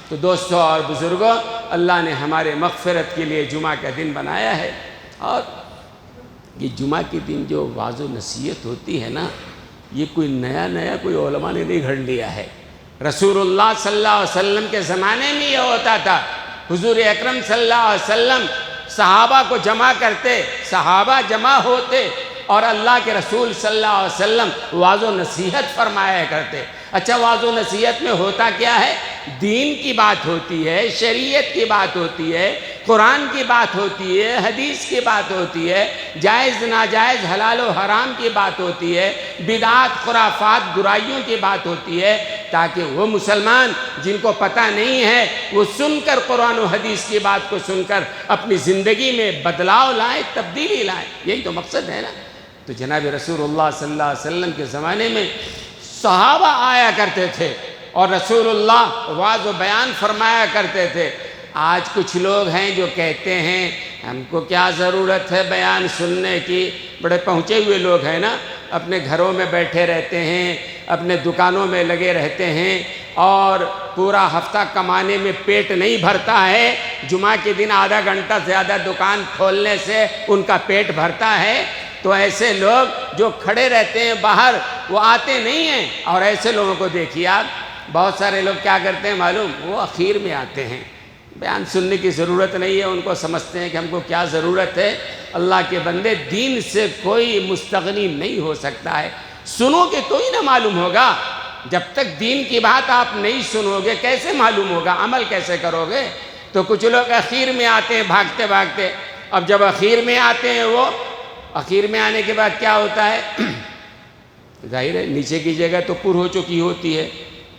تو دوستوں اور بزرگوں، اللہ نے ہمارے مغفرت کے لیے جمعہ کا دن بنایا ہے، اور یہ جمعہ کے دن جو وعظ و نصیحت ہوتی ہے نا، یہ کوئی نیا کوئی علماء نے نہیں گھڑ لیا ہے۔ رسول اللہ صلی اللہ علیہ وسلم کے زمانے میں یہ ہوتا تھا، حضور اکرم صلی اللہ علیہ وسلم صحابہ کو جمع کرتے، صحابہ جمع ہوتے، اور اللہ کے رسول صلی اللہ علیہ وسلم وعظ و نصیحت فرمایا کرتے۔ اچھا، وعظ و نصیحت میں ہوتا کیا ہے؟ دین کی بات ہوتی ہے، شریعت کی بات ہوتی ہے، قرآن کی بات ہوتی ہے، حدیث کی بات ہوتی ہے، جائز ناجائز حلال و حرام کی بات ہوتی ہے، بدعات خرافات برائیوں کی بات ہوتی ہے، تاکہ وہ مسلمان جن کو پتہ نہیں ہے وہ سن کر قرآن و حدیث کی بات کو سن کر اپنی زندگی میں بدلاؤ لائیں، تبدیلی لائیں۔ یہی تو مقصد ہے نا۔ تو جناب رسول اللہ صلی اللہ علیہ وسلم کے زمانے میں صحابہ آیا کرتے تھے، اور رسول اللہ واعظ و بیان فرمایا کرتے تھے۔ آج کچھ لوگ ہیں جو کہتے ہیں ہم کو کیا ضرورت ہے بیان سننے کی، بڑے پہنچے ہوئے لوگ ہیں نا، اپنے گھروں میں بیٹھے رہتے ہیں، اپنے دکانوں میں لگے رہتے ہیں اور پورا ہفتہ کمانے میں پیٹ نہیں بھرتا ہے، جمعہ کے دن آدھا گھنٹہ زیادہ دکان کھولنے سے ان کا پیٹ بھرتا ہے۔ تو ایسے لوگ جو کھڑے رہتے ہیں باہر وہ آتے نہیں ہیں، اور ایسے لوگوں کو دیکھیے آپ، بہت سارے لوگ کیا کرتے ہیں معلوم، وہ اخیر میں آتے ہیں، بیان سننے کی ضرورت نہیں ہے، ان کو سمجھتے ہیں کہ ہم کو کیا ضرورت ہے۔ اللہ کے بندے، دین سے کوئی مستغنی نہیں ہو سکتا ہے، سنو گے تو ہی نہ معلوم ہوگا، جب تک دین کی بات آپ نہیں سنو گے کیسے معلوم ہوگا، عمل کیسے کرو گے؟ تو کچھ لوگ اخیر میں آتے ہیں بھاگتے بھاگتے، اب جب اخیر میں آتے ہیں وہ اخیر میں آنے کے بعد کیا ہوتا ہے، ظاہر ہے نیچے کی جگہ تو پر ہو چکی ہوتی ہے،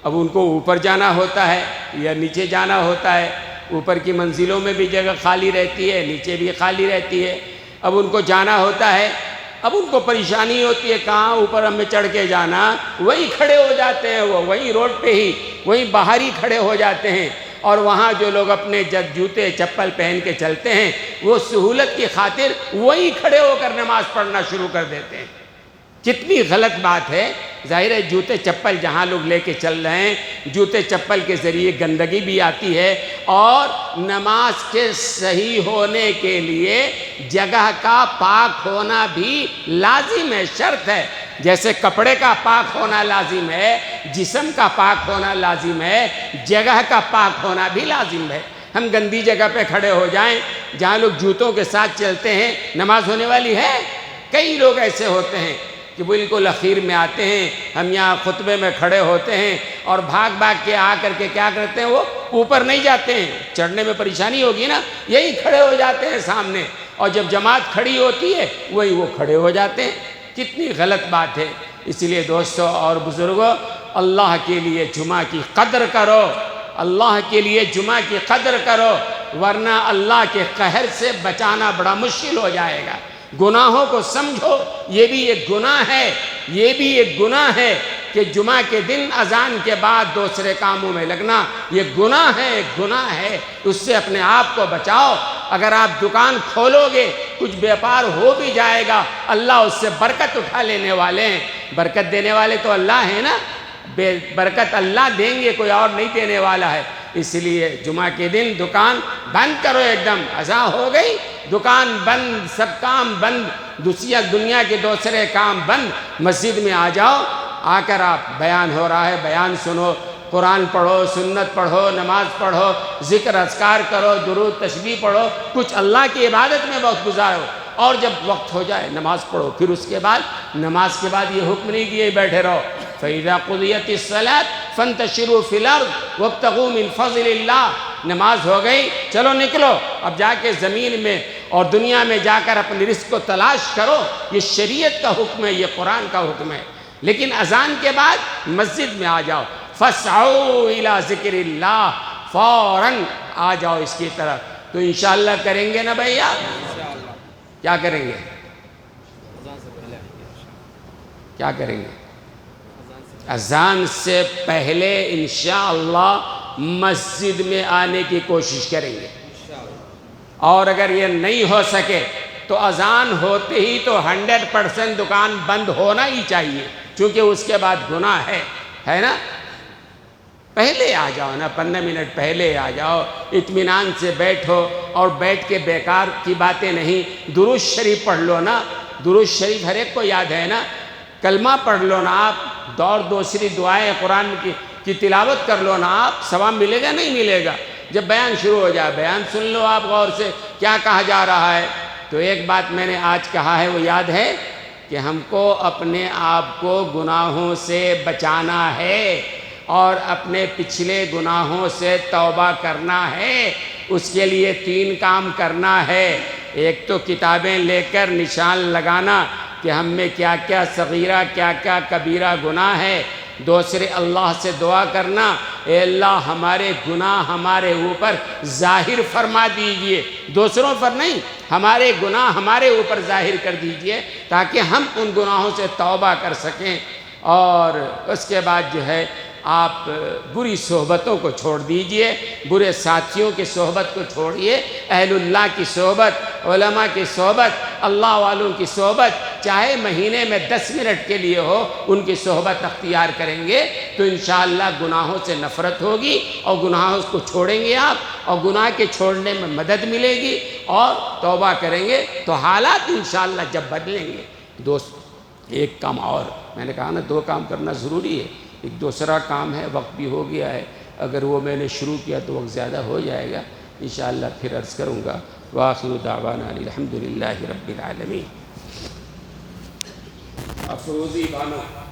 اب ان کو اوپر جانا ہوتا ہے یا نیچے جانا ہوتا ہے، اوپر کی منزلوں میں بھی جگہ خالی رہتی ہے، نیچے بھی خالی رہتی ہے، اب ان کو جانا ہوتا ہے، اب ان کو پریشانی ہوتی ہے کہاں اوپر ہمیں چڑھ کے جانا، وہیں کھڑے ہو جاتے ہیں، وہ وہیں روڈ پہ ہی وہیں باہر ہی کھڑے ہو جاتے ہیں، اور وہاں جو لوگ اپنے جوتے چپل پہن کے چلتے ہیں وہ سہولت کی خاطر وہیں کھڑے ہو کر نماز پڑھنا شروع کر دیتے ہیں۔ کتنی غلط بات ہے، ظاہر ہے جوتے چپل جہاں لوگ لے کے چل رہے ہیں، جوتے چپل کے ذریعے گندگی بھی آتی ہے، اور نماز کے صحیح ہونے کے لیے جگہ کا پاک ہونا بھی لازم ہے، شرط ہے، جیسے کپڑے کا پاک ہونا لازم ہے، جسم کا پاک ہونا لازم ہے، جگہ کا پاک ہونا بھی لازم ہے۔ ہم گندی جگہ پہ کھڑے ہو جائیں جہاں لوگ جوتوں کے ساتھ چلتے ہیں، نماز ہونے والی ہے؟ کئی لوگ ایسے ہوتے ہیں کہ بالکل اخیر میں آتے ہیں، ہم یہاں خطبے میں کھڑے ہوتے ہیں اور بھاگ بھاگ کے آ کر کے کیا کرتے ہیں، وہ اوپر نہیں جاتے ہیں، چڑھنے میں پریشانی ہوگی نا، یہی کھڑے ہو جاتے ہیں سامنے، اور جب جماعت کھڑی ہوتی ہے وہی وہ کھڑے ہو جاتے ہیں۔ کتنی غلط بات ہے۔ اس لیے دوستو اور بزرگوں، اللہ کے لیے جمعہ کی قدر کرو، اللہ کے لیے جمعہ کی قدر کرو، ورنہ اللہ کے قہر سے بچانا بڑا مشکل ہو جائے گا۔ گناہوں کو سمجھو، یہ بھی ایک گناہ ہے، یہ بھی ایک گناہ ہے کہ جمعہ کے دن اذان کے بعد دوسرے کاموں میں لگنا، یہ گناہ ہے، ایک گناہ ہے، اس سے اپنے آپ کو بچاؤ۔ اگر آپ دکان کھولو گے، کچھ بیپار ہو بھی جائے گا، اللہ اس سے برکت اٹھا لینے والے ہیں، برکت دینے والے تو اللہ ہیں نا، برکت اللہ دیں گے، کوئی اور نہیں دینے والا ہے۔ اس لیے جمعہ کے دن دکان بند کرو، ایک دم اذان ہو گئی دکان بند، سب کام بند، دنیا کے دوسرے کام بند، مسجد میں آ جاؤ، آ کر آپ بیان ہو رہا ہے، بیان سنو، قرآن پڑھو، سنت پڑھو، نماز پڑھو، ذکر اذکار کرو، درود تسبیح پڑھو، کچھ اللہ کی عبادت میں وقت گزارو، اور جب وقت ہو جائے نماز پڑھو۔ پھر اس کے بعد نماز کے بعد یہ حکم نہیں کہ بیٹھے رہو، فَإِذَا قُضِيَتِ الصَّلَاةُ فَانْتَشِرُوا فِي الْأَرْضِ وَابْتَغُوا مِنْ فَضْلِ اللَّهِ، نماز ہو گئی، چلو نکلو، اب جا کے زمین میں اور دنیا میں جا کر اپنے رزق کو تلاش کرو۔ یہ شریعت کا حکم ہے، یہ قرآن کا حکم ہے۔ لیکن اذان کے بعد مسجد میں آ جاؤ، فَاسْعَوْا إِلَىٰ ذِكْرِ اللَّهِ، فوراً آ جاؤ اس کی طرف۔ تو انشاءاللہ کریں گے نا بھیا؟ کیا کریں گے؟ کیا کریں گے؟ اذان سے پہلے انشاءاللہ مسجد میں آنے کی کوشش کریں گے، اور اگر یہ نہیں ہو سکے تو اذان ہوتے ہی تو 100% دکان بند ہونا ہی چاہیے، چونکہ اس کے بعد گناہ ہے نا۔ پہلے آ جاؤ نا، 15 منٹ پہلے آ جاؤ، اطمینان سے بیٹھو، اور بیٹھ کے بیکار کی باتیں نہیں، درود شریف پڑھ لو نا، درود شریف ہر ایک کو یاد ہے نا، کلمہ پڑھ لو نا آپ، اور دوسری دعائیں قرآن کی تلاوت کر لو نا آپ، ثواب ملے گا نہیں ملے گا؟ جب بیان شروع ہو جائے بیان سن لو آپ غور سے کیا کہا جا رہا ہے۔ تو ایک بات میں نے آج کہا ہے، وہ یاد ہے کہ ہم کو اپنے آپ کو گناہوں سے بچانا ہے، اور اپنے پچھلے گناہوں سے توبہ کرنا ہے۔ اس کے لیے 3 کام کرنا ہے۔ ایک تو کتابیں لے کر نشان لگانا کہ ہم میں کیا کیا صغیرہ کیا کیا کبیرہ گناہ ہے۔ دوسرے اللہ سے دعا کرنا، اے اللہ ہمارے گناہ ہمارے اوپر ظاہر فرما دیجئے، دوسروں پر نہیں، ہمارے گناہ ہمارے اوپر ظاہر کر دیجئے تاکہ ہم ان گناہوں سے توبہ کر سکیں۔ اور اس کے بعد جو ہے آپ بری صحبتوں کو چھوڑ دیجئے، برے ساتھیوں کی صحبت کو چھوڑیے، اہل اللہ کی صحبت، علماء کی صحبت، اللہ والوں کی صحبت، چاہے مہینے میں 10 منٹ کے لیے ہو، ان کی صحبت اختیار کریں گے تو انشاءاللہ گناہوں سے نفرت ہوگی اور گناہوں کو چھوڑیں گے آپ، اور گناہ کے چھوڑنے میں مدد ملے گی اور توبہ کریں گے تو حالات انشاءاللہ جب بدلیں گے۔ دوست، ایک کام اور، میں نے کہا نا 2 کام کرنا ضروری ہے، ایک دوسرا کام ہے، وقت بھی ہو گیا ہے، اگر وہ میں نے شروع کیا تو وقت زیادہ ہو جائے گا، انشاءاللہ پھر عرض کروں گا۔ وآخر دعوانا الحمدللہ رب العالمین۔ افروزی بانو